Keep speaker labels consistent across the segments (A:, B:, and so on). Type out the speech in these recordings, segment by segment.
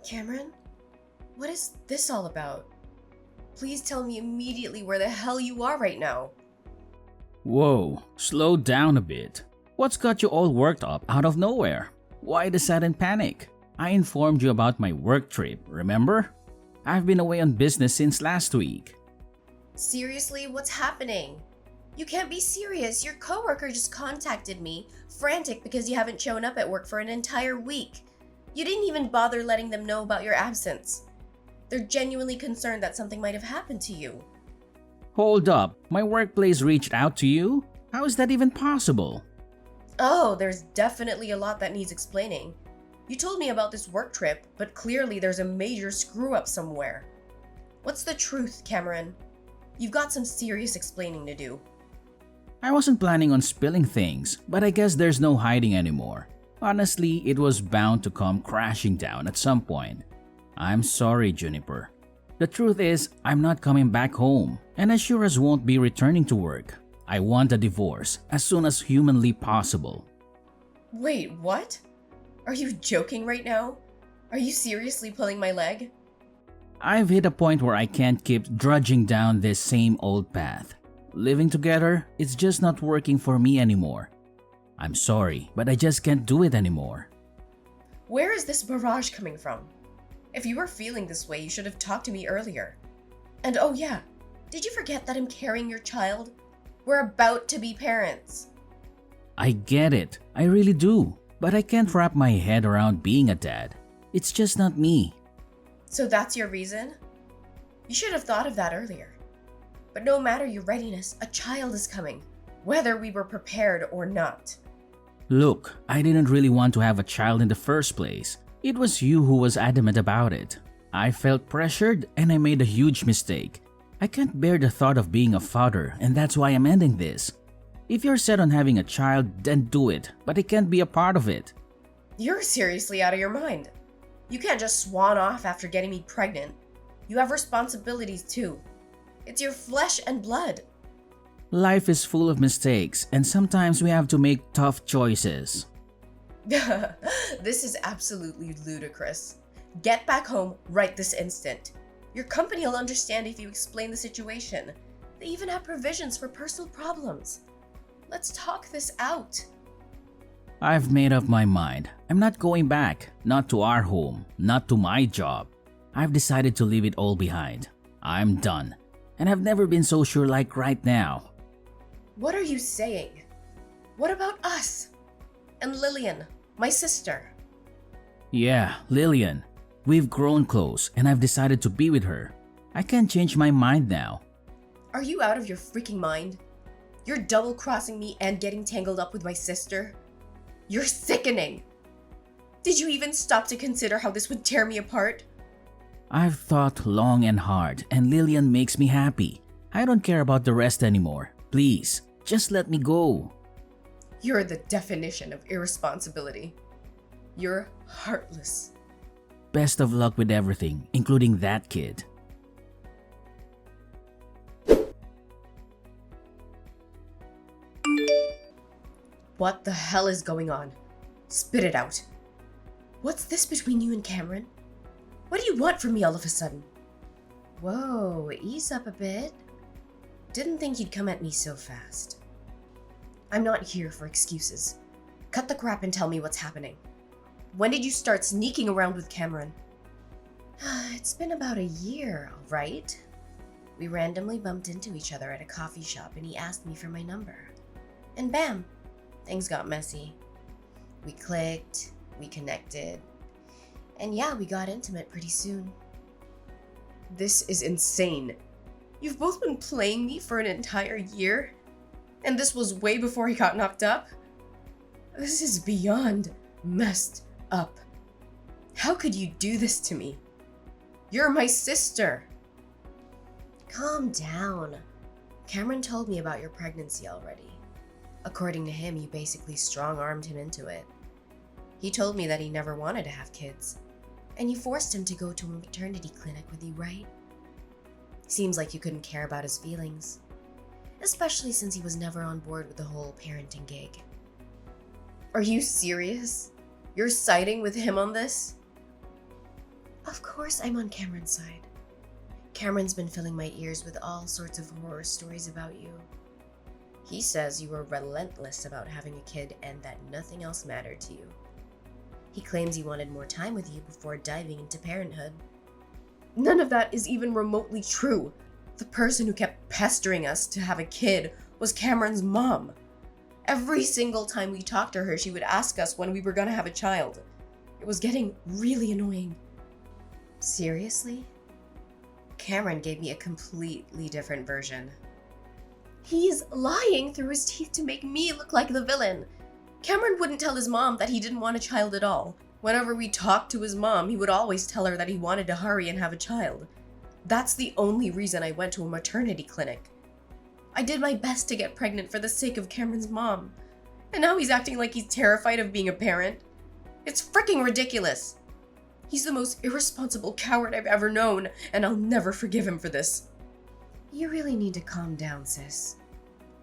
A: Cameron, what is this all about? Please tell me immediately where the hell you are right now.
B: Whoa, slow down a bit. What's got you all worked up out of nowhere? Why the sudden panic? I informed you about my work trip, remember? I've been away on business since last week.
A: Seriously, what's happening? You can't be serious. Your coworker just contacted me, frantic because you haven't shown up at work for an entire week. You didn't even bother letting them know about your absence. They're genuinely concerned that something might have happened to you.
B: Hold up, my workplace reached out to you? How is that even possible?
A: Oh, there's definitely a lot that needs explaining. You told me about this work trip, but clearly there's a major screw-up somewhere. What's the truth, Cameron? You've got some serious explaining to do.
B: I wasn't planning on spilling things, but I guess there's no hiding anymore. Honestly, it was bound to come crashing down at some point. I'm sorry, Juniper. The truth is, I'm not coming back home, and I sure as won't be returning to work. I want a divorce as soon as humanly possible.
A: Wait, what? Are you joking right now? Are you seriously pulling my leg?
B: I've hit a point where I can't keep drudging down this same old path. Living together, it's just not working for me anymore. I'm sorry, but I just can't do it anymore.
A: Where is this barrage coming from? If you were feeling this way, you should have talked to me earlier. And oh yeah, did you forget that I'm carrying your child? We're about to be parents.
B: I get it, I really do, but I can't wrap my head around being a dad. It's just not me.
A: So that's your reason? You should have thought of that earlier. But no matter your readiness, a child is coming, whether we were prepared or not.
B: Look, I didn't really want to have a child in the first place. It was you who was adamant about it. I felt pressured and I made a huge mistake. I can't bear the thought of being a father, and that's why I'm ending this. If you're set on having a child, then do it, but I can't be a part of it.
A: You're seriously out of your mind. You can't just swan off after getting me pregnant. You have responsibilities too. It's your flesh and blood.
B: Life is full of mistakes, and sometimes we have to make tough choices.
A: This is absolutely ludicrous. Get back home right this instant. Your company will understand if you explain the situation. They even have provisions for personal problems. Let's talk this out.
B: I've made up my mind. I'm not going back. Not to our home. Not to my job. I've decided to leave it all behind. I'm done. And I've never been so sure like right now.
A: What are you saying? What about us? And Lillian, my sister?
B: Yeah, Lillian. We've grown close and I've decided to be with her. I can't change my mind now.
A: Are you out of your freaking mind? You're double-crossing me and getting tangled up with my sister? You're sickening! Did you even stop to consider how this would tear me apart?
B: I've thought long and hard and Lillian makes me happy. I don't care about the rest anymore. Please, just let me go.
A: You're the definition of irresponsibility. You're heartless.
B: Best of luck with everything, including that kid.
A: What the hell is going on? Spit it out. What's this between you and Cameron? What do you want from me all of a sudden? Whoa, ease up a bit. Didn't think you'd come at me so fast. I'm not here for excuses. Cut the crap and tell me what's happening. When did you start sneaking around with Cameron? It's been about a year, all right? We randomly bumped into each other at a coffee shop and he asked me for my number. And bam, things got messy. We clicked, we connected, and yeah, we got intimate pretty soon. This is insane. You've both been playing me for an entire year? And this was way before he got knocked up? This is beyond messed up. How could you do this to me? You're my sister. Calm down. Cameron told me about your pregnancy already. According to him, you basically strong-armed him into it. He told me that he never wanted to have kids, and you forced him to go to a maternity clinic with you, right? Seems like you couldn't care about his feelings, especially since he was never on board with the whole parenting gig. Are you serious? You're siding with him on this? Of course I'm on Cameron's side. Cameron's been filling my ears with all sorts of horror stories about you. He says you were relentless about having a kid and that nothing else mattered to you. He claims he wanted more time with you before diving into parenthood. None of that is even remotely true. The person who kept pestering us to have a kid was Cameron's mom. Every single time we talked to her, she would ask us when we were gonna have a child. It was getting really annoying. Seriously? Cameron gave me a completely different version. He's lying through his teeth to make me look like the villain. Cameron wouldn't tell his mom that he didn't want a child at all. Whenever we talked to his mom, he would always tell her that he wanted to hurry and have a child. That's the only reason I went to a maternity clinic. I did my best to get pregnant for the sake of Cameron's mom. And now he's acting like he's terrified of being a parent. It's freaking ridiculous. He's the most irresponsible coward I've ever known, and I'll never forgive him for this. You really need to calm down, sis.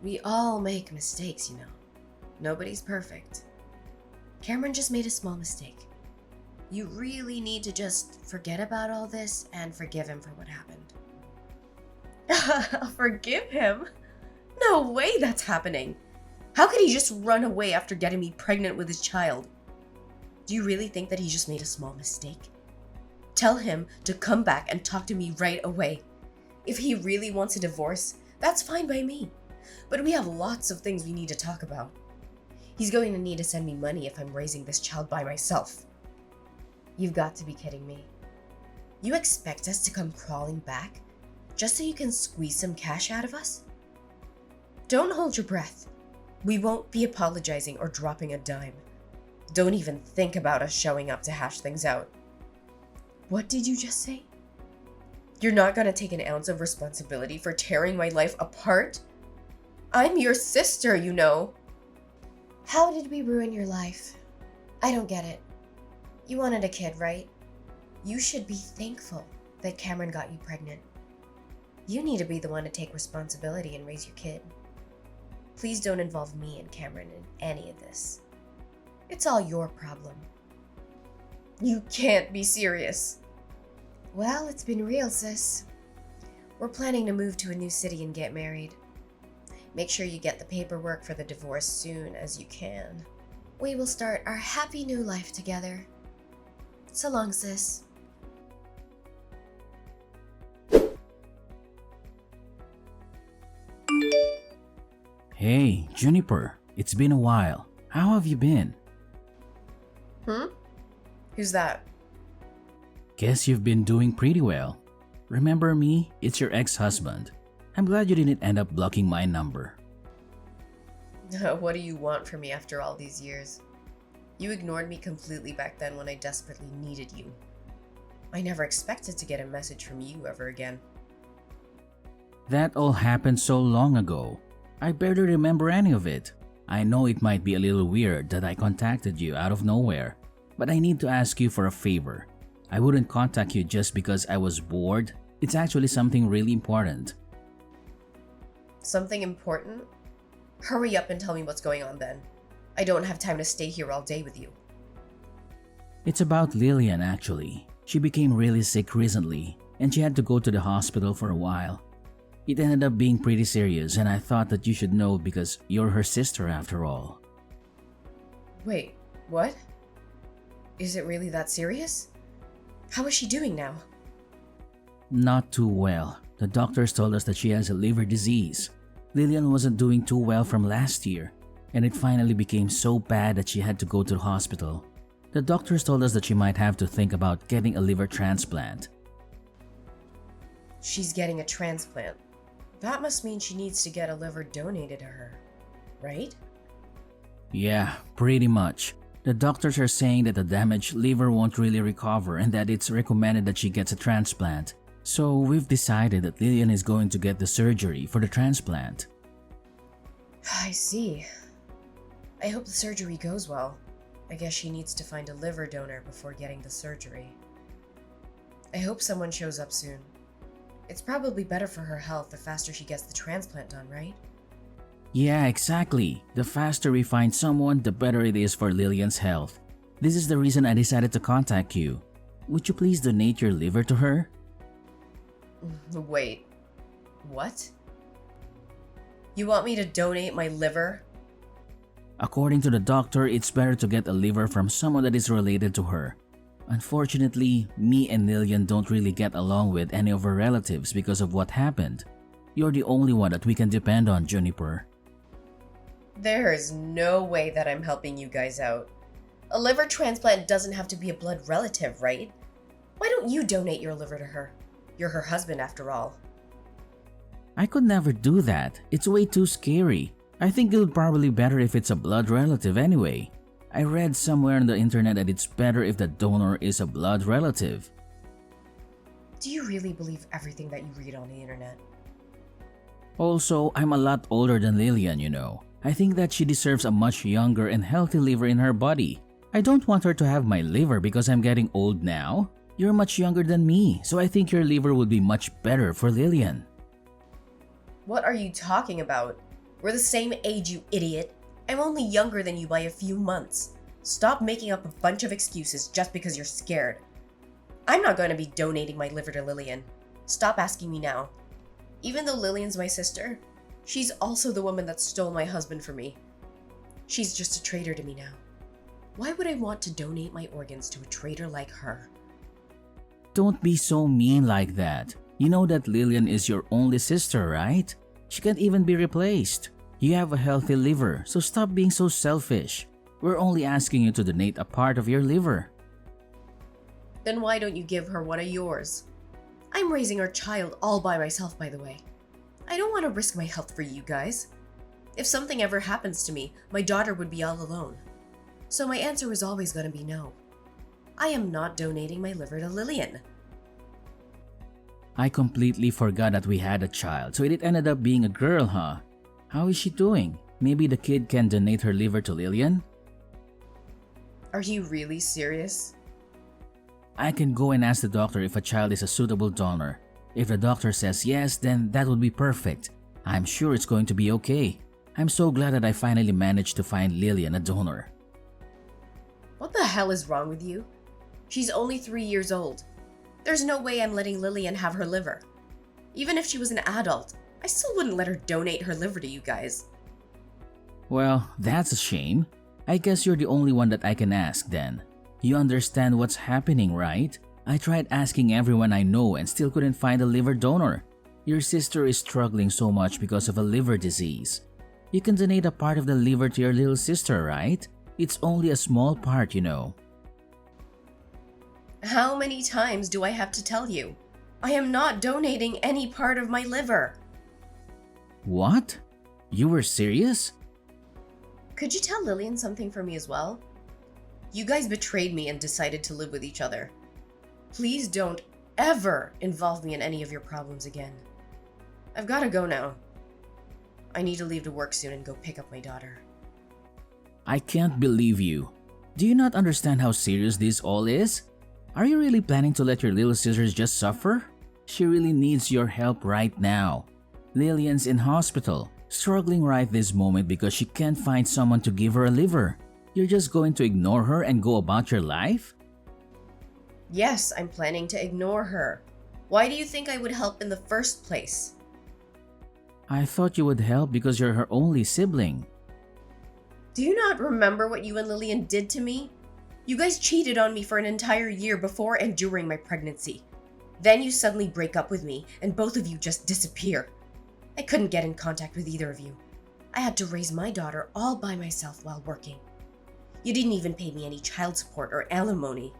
A: We all make mistakes, you know. Nobody's perfect. Cameron just made a small mistake. You really need to just forget about all this and forgive him for what happened. Forgive him? No way that's happening. How could he just run away after getting me pregnant with his child? Do you really think that he just made a small mistake? Tell him to come back and talk to me right away. If he really wants a divorce, that's fine by me. But we have lots of things we need to talk about. He's going to need to send me money if I'm raising this child by myself. You've got to be kidding me. You expect us to come crawling back just so you can squeeze some cash out of us? Don't hold your breath. We won't be apologizing or dropping a dime. Don't even think about us showing up to hash things out. What did you just say? You're not gonna take an ounce of responsibility for tearing my life apart? I'm your sister, you know. How did we ruin your life? I don't get it. You wanted a kid, right? You should be thankful that Cameron got you pregnant. You need to be the one to take responsibility and raise your kid. Please don't involve me and Cameron in any of this. It's all your problem. You can't be serious. Well, it's been real, sis. We're planning to move to a new city and get married. Make sure you get the paperwork for the divorce soon as you can. We will start our happy new life together. So long, sis.
B: Hey, Juniper, it's been a while. How have you been?
A: Who's that?
B: Guess you've been doing pretty well. Remember me? It's your ex-husband. I'm glad you didn't end up blocking my number.
A: What do you want from me after all these years? You ignored me completely back then when I desperately needed you. I never expected to get a message from you ever again.
B: That all happened so long ago. I barely remember any of it. I know it might be a little weird that I contacted you out of nowhere, but I need to ask you for a favor. I wouldn't contact you just because I was bored. It's actually something really important.
A: Something important? Hurry up and tell me what's going on then. I don't have time to stay here all day with you.
B: It's about Lillian actually. She became really sick recently and she had to go to the hospital for a while. It ended up being pretty serious and I thought that you should know because you're her sister after all.
A: Wait, what? Is it really that serious? How is she doing now?
B: Not too well. The doctors told us that she has a liver disease. Lillian wasn't doing too well from last year, and it finally became so bad that she had to go to the hospital. The doctors told us that she might have to think about getting a liver transplant.
A: She's getting a transplant. That must mean she needs to get a liver donated to her, right?
B: Yeah, pretty much. The doctors are saying that the damaged liver won't really recover and that it's recommended that she gets a transplant. So we've decided that Lillian is going to get the surgery for the transplant.
A: I see. I hope the surgery goes well. I guess she needs to find a liver donor before getting the surgery. I hope someone shows up soon. It's probably better for her health the faster she gets the transplant done, right?
B: Yeah, exactly. The faster we find someone, the better it is for Lillian's health. This is the reason I decided to contact you. would you please donate your liver to her?
A: Wait, what? You want me to donate my liver?
B: According to the doctor, it's better to get a liver from someone that is related to her. Unfortunately, me and Lillian don't really get along with any of her relatives because of what happened. You're the only one that we can depend on, Juniper.
A: There is no way that I'm helping you guys out. A liver transplant doesn't have to be a blood relative, right? Why don't you donate your liver to her? You're her husband after all.
B: I could never do that. It's way too scary. I think it'll probably be better if it's a blood relative anyway. I read somewhere on the internet that it's better if the donor is a blood relative.
A: Do you really believe everything that you read on the internet?
B: Also, I'm a lot older than Lillian, you know. I think that she deserves a much younger and healthy liver in her body. I don't want her to have my liver because I'm getting old now. You're much younger than me, so I think your liver would be much better for Lillian.
A: What are you talking about? We're the same age, you idiot. I'm only younger than you by a few months. Stop making up a bunch of excuses just because you're scared. I'm not going to be donating my liver to Lillian. Stop asking me now. Even though Lillian's my sister, she's also the woman that stole my husband from me. She's just a traitor to me now. Why would I want to donate my organs to a traitor like her?
B: Don't be so mean like that. You know that Lillian is your only sister, right? She can't even be replaced. You have a healthy liver, so stop being so selfish. We're only asking you to donate a part of your liver.
A: Then why don't you give her one of yours? I'm raising our child all by myself, by the way. I don't want to risk my health for you guys. If something ever happens to me, my daughter would be all alone. So my answer is always going to be no. I am not donating my liver to Lillian.
B: I completely forgot that we had a child, so it ended up being a girl, huh? How is she doing? Maybe the kid can donate her liver to Lillian?
A: Are you really serious?
B: I can go and ask the doctor if a child is a suitable donor. If the doctor says yes, then that would be perfect. I'm sure it's going to be okay. I'm so glad that I finally managed to find Lillian a donor.
A: What the hell is wrong with you? She's only 3 years old. There's no way I'm letting Lillian have her liver. Even if she was an adult, I still wouldn't let her donate her liver to you guys.
B: Well, that's a shame. I guess you're the only one that I can ask then. You understand what's happening, right? I tried asking everyone I know and still couldn't find a liver donor. Your sister is struggling so much because of a liver disease. You can donate a part of the liver to your little sister, right? It's only a small part, you know.
A: How many times do I have to tell you? I am not donating any part of my liver.
B: What? You were serious?
A: Could you tell Lillian something for me as well? You guys betrayed me and decided to live with each other. Please don't ever involve me in any of your problems again. I've got to go now. I need to leave to work soon and go pick up my daughter.
B: I can't believe you. Do you not understand how serious this all is? Are you really planning to let your little sister just suffer? She really needs your help right now. Lillian's in hospital, struggling right this moment because she can't find someone to give her a liver. You're just going to ignore her and go about your life?
A: Yes, I'm planning to ignore her. Why do you think I would help in the first place?
B: I thought you would help because you're her only sibling.
A: Do you not remember what you and Lillian did to me? You guys cheated on me for an entire year before and during my pregnancy. Then you suddenly break up with me and both of you just disappear. I couldn't get in contact with either of you. I had to raise my daughter all by myself while working. You didn't even pay me any child support or alimony.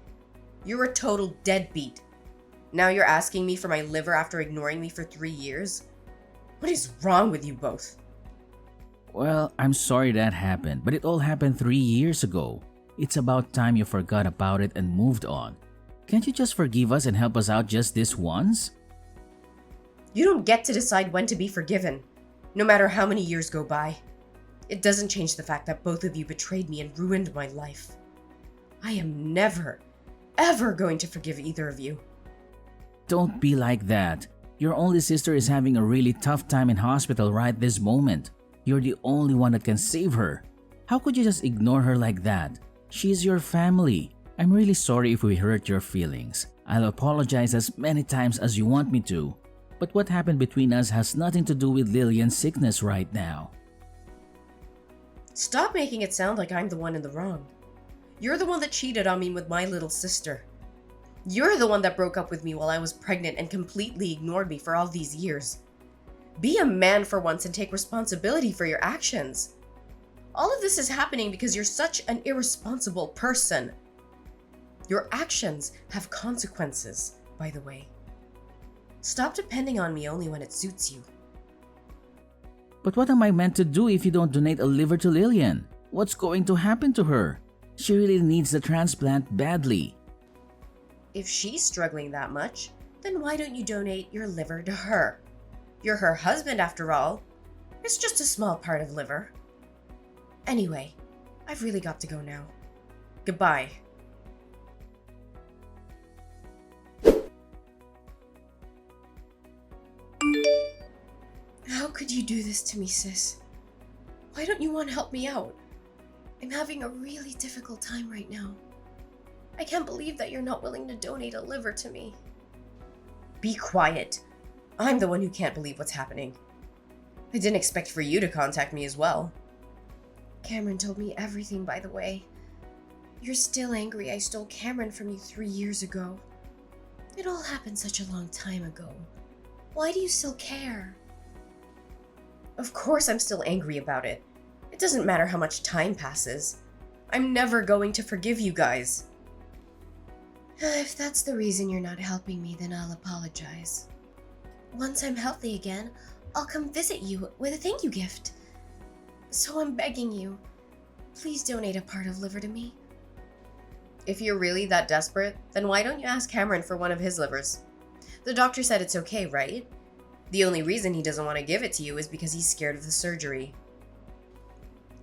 A: You're a total deadbeat. Now you're asking me for my liver after ignoring me for 3 years? What is wrong with you both?
B: Well, I'm sorry that happened, but it all happened 3 years ago. It's about time you forgot about it and moved on. Can't you just forgive us and help us out just this once?
A: You don't get to decide when to be forgiven, no matter how many years go by. It doesn't change the fact that both of you betrayed me and ruined my life. I am never, ever going to forgive either of you.
B: Don't be like that. Your only sister is having a really tough time in hospital right this moment. You're the only one that can save her. How could you just ignore her like that? She's your family. I'm really sorry if we hurt your feelings. I'll apologize as many times as you want me to. But what happened between us has nothing to do with Lillian's sickness right now.
A: Stop making it sound like I'm the one in the wrong. You're the one that cheated on me with my little sister. You're the one that broke up with me while I was pregnant and completely ignored me for all these years. Be a man for once and take responsibility for your actions. All of this is happening because you're such an irresponsible person. Your actions have consequences, by the way. Stop depending on me only when it suits you.
B: But what am I meant to do if you don't donate a liver to Lillian? What's going to happen to her? She really needs the transplant badly.
A: If she's struggling that much, then why don't you donate your liver to her? You're her husband after all. It's just a small part of liver. Anyway, I've really got to go now. Goodbye. How could you do this to me, sis? Why don't you want to help me out? I'm having a really difficult time right now. I can't believe that you're not willing to donate a liver to me. Be quiet. I'm the one who can't believe what's happening. I didn't expect for you to contact me as well. Cameron told me everything, by the way. You're still angry I stole Cameron from you 3 years ago. It all happened such a long time ago. Why do you still care? Of course I'm still angry about it. It doesn't matter how much time passes. I'm never going to forgive you guys. If that's the reason you're not helping me, then I'll apologize. Once I'm healthy again, I'll come visit you with a thank you gift. So I'm begging you, please donate a part of liver to me. If you're really that desperate, then why don't you ask Cameron for one of his livers? The doctor said it's okay, right? The only reason he doesn't want to give it to you is because he's scared of the surgery.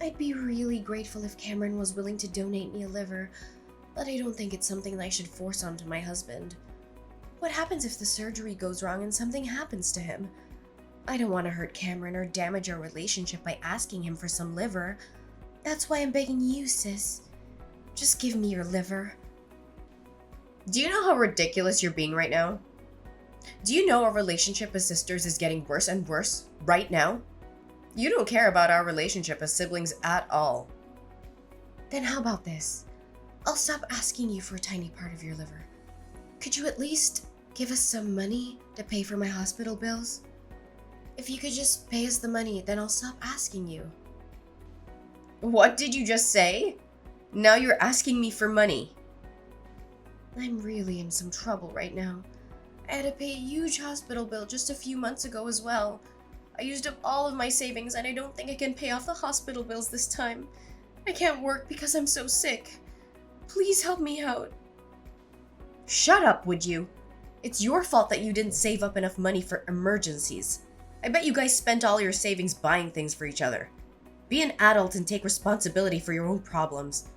A: I'd be really grateful if Cameron was willing to donate me a liver, but I don't think it's something that I should force onto my husband. What happens if the surgery goes wrong and something happens to him? I don't want to hurt Cameron or damage our relationship by asking him for some liver. That's why I'm begging you, sis. Just give me your liver. Do you know how ridiculous you're being right now? Do you know our relationship as sisters is getting worse and worse right now? You don't care about our relationship as siblings at all. Then how about this? I'll stop asking you for a tiny part of your liver. Could you at least give us some money to pay for my hospital bills? If you could just pay us the money, then I'll stop asking you. What did you just say? Now you're asking me for money. I'm really in some trouble right now. I had to pay a huge hospital bill just a few months ago as well. I used up all of my savings and I don't think I can pay off the hospital bills this time. I can't work because I'm so sick. Please help me out. Shut up, would you? It's your fault that you didn't save up enough money for emergencies. I bet you guys spent all your savings buying things for each other. Be an adult and take responsibility for your own problems.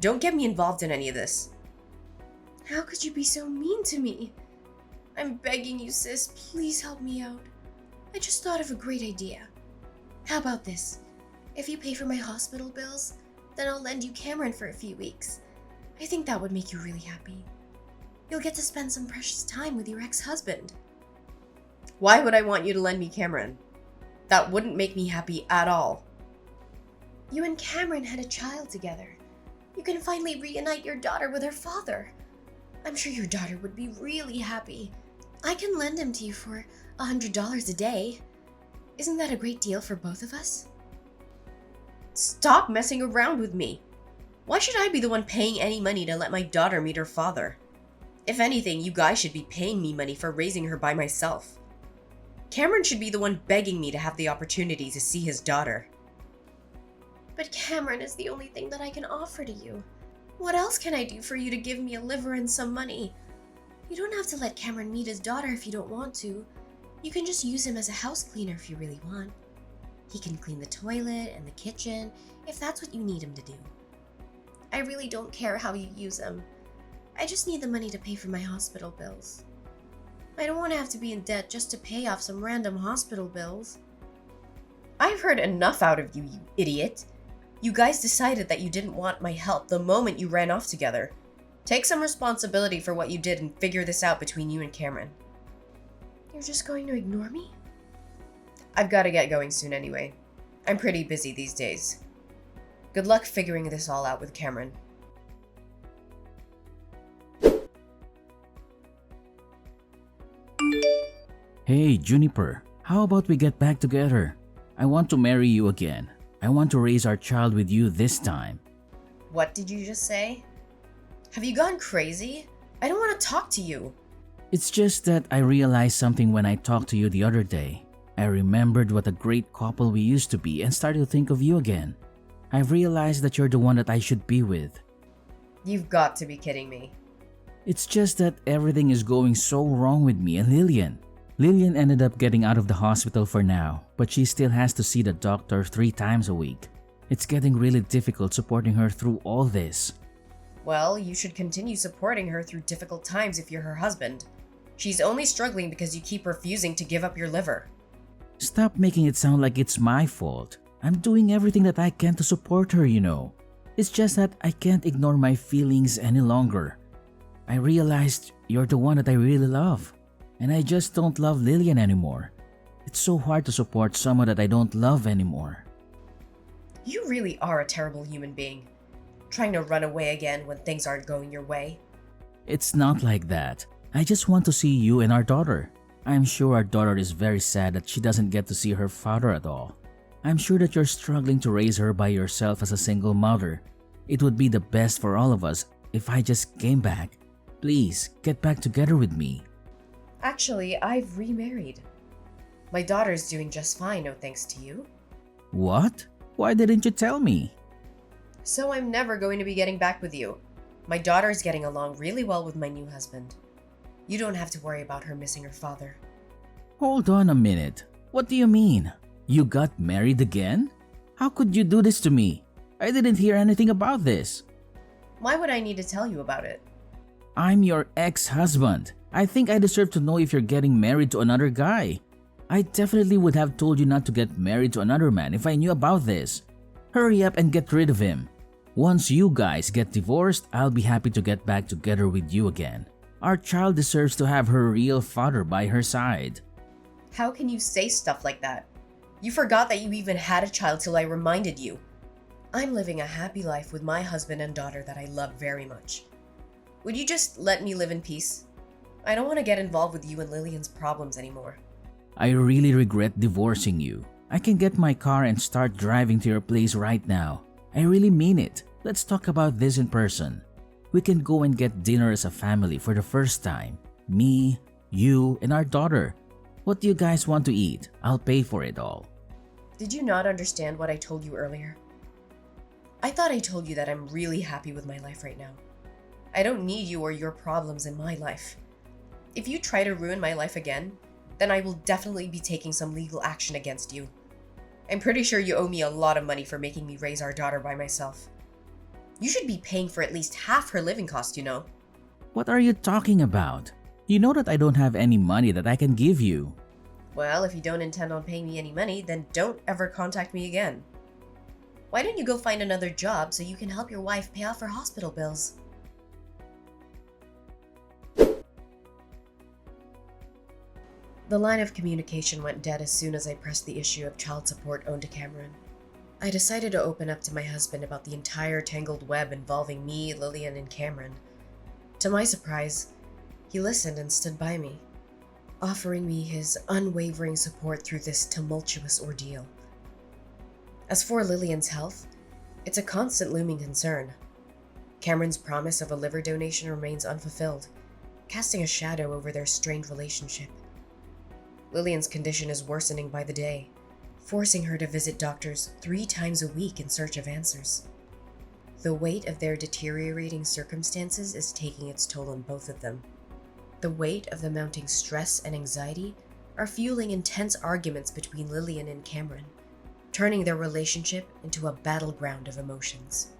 A: Don't get me involved in any of this. How could you be so mean to me? I'm begging you, sis, please help me out. I just thought of a great idea. How about this? If you pay for my hospital bills, then I'll lend you Cameron for a few weeks. I think that would make you really happy. You'll get to spend some precious time with your ex-husband. Why would I want you to lend me Cameron? That wouldn't make me happy at all. You and Cameron had a child together. You can finally reunite your daughter with her father. I'm sure your daughter would be really happy. I can lend him to you for $100 a day. Isn't that a great deal for both of us? Stop messing around with me. Why should I be the one paying any money to let my daughter meet her father? If anything, you guys should be paying me money for raising her by myself. Cameron should be the one begging me to have the opportunity to see his daughter. But Cameron is the only thing that I can offer to you. What else can I do for you to give me a liver and some money? You don't have to let Cameron meet his daughter if you don't want to. You can just use him as a house cleaner if you really want. He can clean the toilet and the kitchen if that's what you need him to do. I really don't care how you use him. I just need the money to pay for my hospital bills. I don't want to have to be in debt just to pay off some random hospital bills. I've heard enough out of you, you idiot. You guys decided that you didn't want my help the moment you ran off together. Take some responsibility for what you did and figure this out between you and Cameron. You're just going to ignore me? I've got to get going soon anyway. I'm pretty busy these days. Good luck figuring this all out with Cameron.
B: Hey, Juniper, how about we get back together? I want to marry you again. I want to raise our child with you this time.
A: What did you just say? Have you gone crazy? I don't want to talk to you.
B: It's just that I realized something when I talked to you the other day. I remembered what a great couple we used to be and started to think of you again. I've realized that you're the one that I should be with.
A: You've got to be kidding me.
B: It's just that everything is going so wrong with me and Lillian. Lillian ended up getting out of the hospital for now, but she still has to see the doctor 3 times a week. It's getting really difficult supporting her through all this.
A: Well, you should continue supporting her through difficult times if you're her husband. She's only struggling because you keep refusing to give up your liver.
B: Stop making it sound like it's my fault. I'm doing everything that I can to support her, you know. It's just that I can't ignore my feelings any longer. I realized you're the one that I really love, and I just don't love Lillian anymore. It's so hard to support someone that I don't love anymore.
A: You really are a terrible human being. Trying to run away again when things aren't going your way.
B: It's not like that. I just want to see you and our daughter. I'm sure our daughter is very sad that she doesn't get to see her father at all. I'm sure that you're struggling to raise her by yourself as a single mother. It would be the best for all of us if I just came back. Please, get back together with me.
A: Actually, I've remarried. My daughter's doing just fine, no thanks to you.
B: What? Why didn't you tell me?
A: So I'm never going to be getting back with you. My daughter's getting along really well with my new husband. You don't have to worry about her missing her father.
B: Hold on a minute. What do you mean? You got married again? How could you do this to me? I didn't hear anything about this.
A: Why would I need to tell you about it?
B: I'm your ex-husband. I think I deserve to know if you're getting married to another guy. I definitely would have told you not to get married to another man if I knew about this. Hurry up and get rid of him. Once you guys get divorced, I'll be happy to get back together with you again. Our child deserves to have her real father by her side.
A: How can you say stuff like that? You forgot that you even had a child till I reminded you. I'm living a happy life with my husband and daughter that I love very much. Would you just let me live in peace? I don't want to get involved with you and Lillian's problems anymore.
B: I really regret divorcing you. I can get my car and start driving to your place right now. I really mean it. Let's talk about this in person. We can go and get dinner as a family for the first time. Me, you, and our daughter. What do you guys want to eat? I'll pay for it all.
A: Did you not understand what I told you earlier? I thought I told you that I'm really happy with my life right now. I don't need you or your problems in my life. If you try to ruin my life again, then I will definitely be taking some legal action against you. I'm pretty sure you owe me a lot of money for making me raise our daughter by myself. You should be paying for at least half her living cost, you know.
B: What are you talking about? You know that I don't have any money that I can give you.
A: Well, if you don't intend on paying me any money, then don't ever contact me again. Why don't you go find another job so you can help your wife pay off her hospital bills? The line of communication went dead as soon as I pressed the issue of child support owed to Cameron. I decided to open up to my husband about the entire tangled web involving me, Lillian, and Cameron. To my surprise, he listened and stood by me, offering me his unwavering support through this tumultuous ordeal. As for Lillian's health, it's a constant looming concern. Cameron's promise of a liver donation remains unfulfilled, casting a shadow over their strained relationship. Lillian's condition is worsening by the day, forcing her to visit doctors 3 times a week in search of answers. The weight of their deteriorating circumstances is taking its toll on both of them. The weight of the mounting stress and anxiety are fueling intense arguments between Lillian and Cameron, turning their relationship into a battleground of emotions.